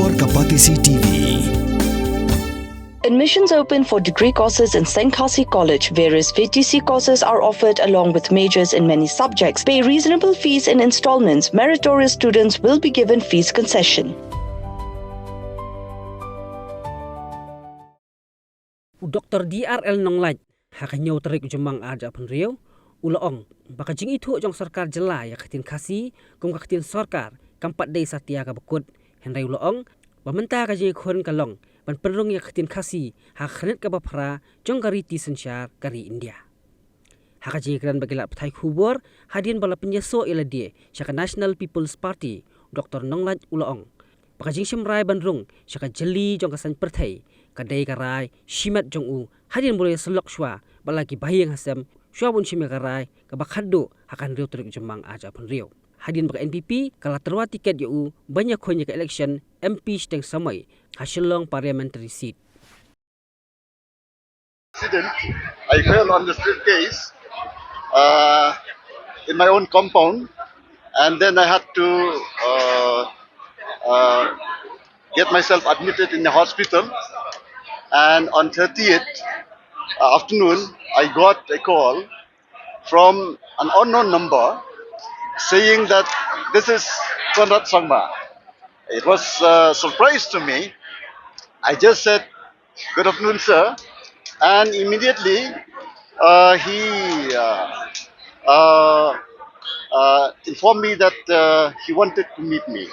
for Kapatisi TV. Admissions open for degree courses in Khasi College. Various VTC courses are offered along with majors in many subjects. Pay reasonable fees in installments. Meritorious students will be given fees concession. Dr. DRL Nonglait hakanyaw tarik jumang aja penriau ulaong baka jing itu jong sarkar jela ya Ktien Khasi kum Ktien sarkar kampat dei satia ka bekut henrai ulaong bamenta ka Ïakhun kalong ban Pynrung ya Ktien Khasi hakhanet ka bapra jong kariti sensyar kari India hakaji kran bagilat pthai khubor hadin bala penyeso iladie syaka National People's Party Dr. Nonglait ulaong baka jing shimrai Pynrung syaka jeli jong kasan perthai kadai karai shimat jong u hadin boleh selok shwa balaki bahiyang hasam shwa bun shime karai kabakhaddo hakan riu trik jemang aja pun riu hadin baka NPP kala terwa tiket yu banyak khonya ke election MP steng samai hasilong parliamentary seat. Accident, I fell on the staircase in my own compound, and then I had to get myself admitted in the hospital. And on 30th afternoon, I got a call from an unknown number saying that this is Konrad Sangma. It was a surprise to me. I just said, "Good afternoon, sir," and immediately he informed me that he wanted to meet me.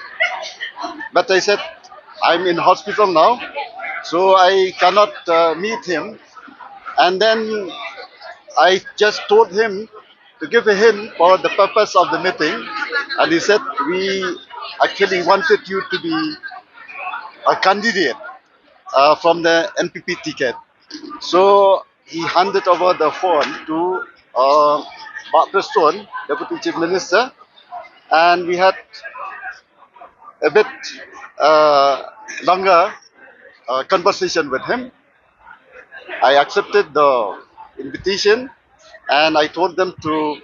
But I said, "I'm in hospital now, so I cannot meet him." And then I just told him to give a hint for the purpose of the meeting, and he said, "We actually wanted you to be a candidate from the NPP ticket." So he handed over the phone to Pak Preston, Deputy Chief Minister, and we had a bit longer conversation with him. I accepted the invitation and I told them to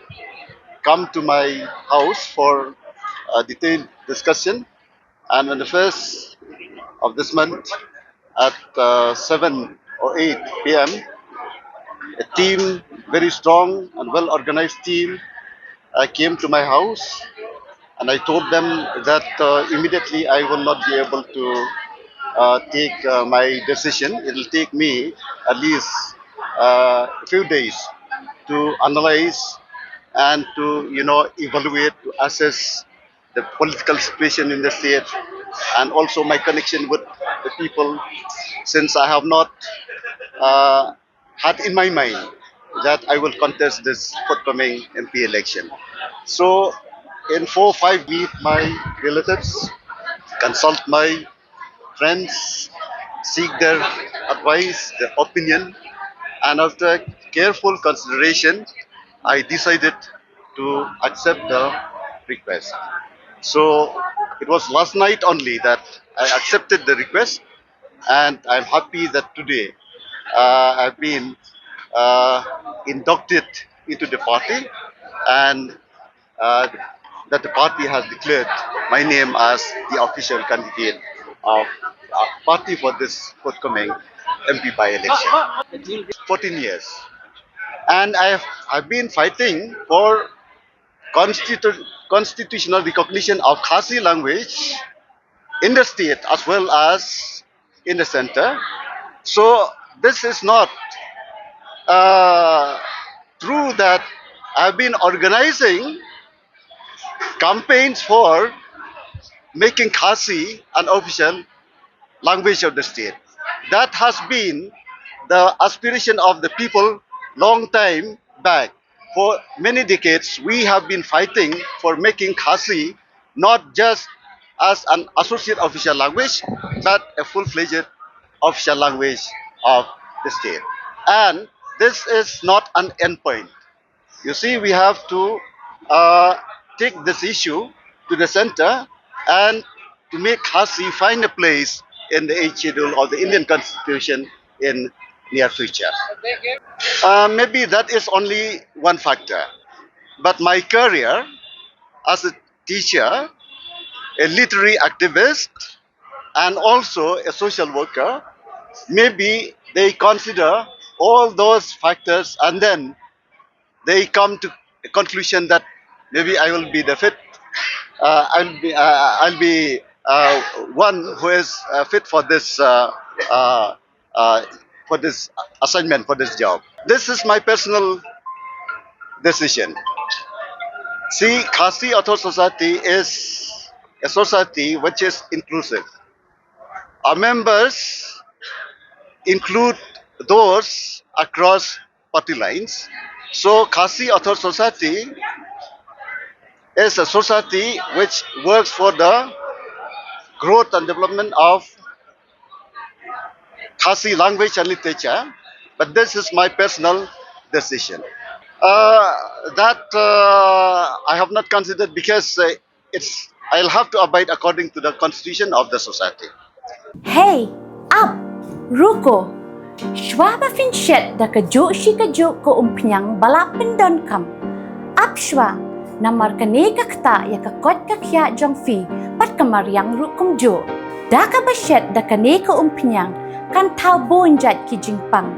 come to my house for a detailed discussion. And on the 1st of this month at 7 or 8 p.m., a team, very strong and well-organized team, came to my house, and I told them that immediately I will not be able to take my decision. It will take me at least a few days to analyze and to evaluate, to assess the political situation in the state, and also my connection with the people, since I have not had in my mind that I will contest this forthcoming MP election. So in 4-5 meet my relatives, consult my friends, seek their advice, their opinion, and after careful consideration, I decided to accept the request. So it was last night only that I accepted the request, and I'm happy that today I've been inducted into the party, and that the party has declared my name as the official candidate of party for this forthcoming MP by-election. 14 years. And I've been fighting for constitutional recognition of Khasi language in the state as well as in the center. So this is not true that I've been organizing campaigns for making Khasi an official language of the state. That has been the aspiration of the people long time back. For many decades, we have been fighting for making Khasi not just as an associate official language, but a full-fledged official language of the state. And this is not an endpoint. You see, we have to take this issue to the center and to make Khasi find a place in the 8th schedule of the Indian Constitution in near future. Maybe that is only one factor. But my career as a teacher, a literary activist, and also a social worker, maybe they consider all those factors and then they come to a conclusion that maybe I will be the fit. I'll be one who is fit uh, for this assignment, for this job. This is my personal decision. See, Khasi Author Society is a society which is inclusive. Our members include those across party lines. So Khasi Author Society is a society which works for the growth and development of Khasi language and literature. But this is my personal decision. That I have not considered because I'll have to abide according to the constitution of the society. Hey, up, ruko. Shwa fin shet da kajo shi kajo ko umpiang balapin don kam. Up shwa, namar kaneka kta ya kakot kakya jong fi pat kamaryang rukum jo. Da ka bashet da kaneka umpiang kan tau bonjat ki jingpang.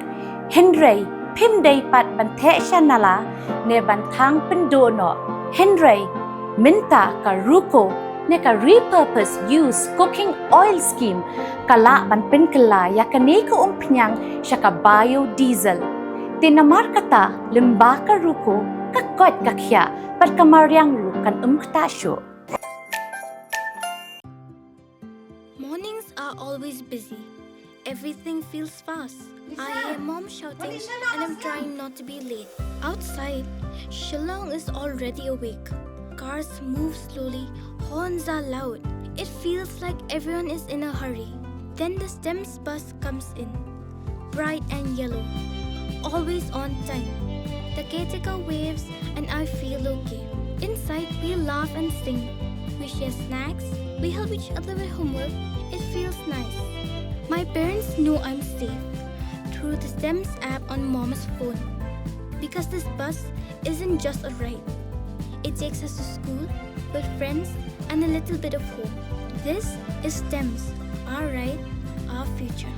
Henry, pim day pat bante shanala ne bantang pendono. Henry, minta ka ruko neka repurpose use cooking oil scheme kala ban penkala yakani ko umpnyang syaka biodiesel tinamar kata lembaka ruko kakot kakya par kamaryang rukan umktasyo. Mornings are always busy. Everything feels fast. I hear mom shouting and I'm trying not to be late. Outside, Shillong is already awake. Cars move slowly, horns are loud. It feels like everyone is in a hurry. Then the STEMS bus comes in, bright and yellow, always on time. The caretaker waves and I feel okay. Inside, we laugh and sing. We share snacks, we help each other with homework. It feels nice. My parents know I'm safe through the STEMS app on mom's phone. Because this bus isn't just a ride. It takes us to school, with friends, and a little bit of hope. This is STEMS, our ride, our future.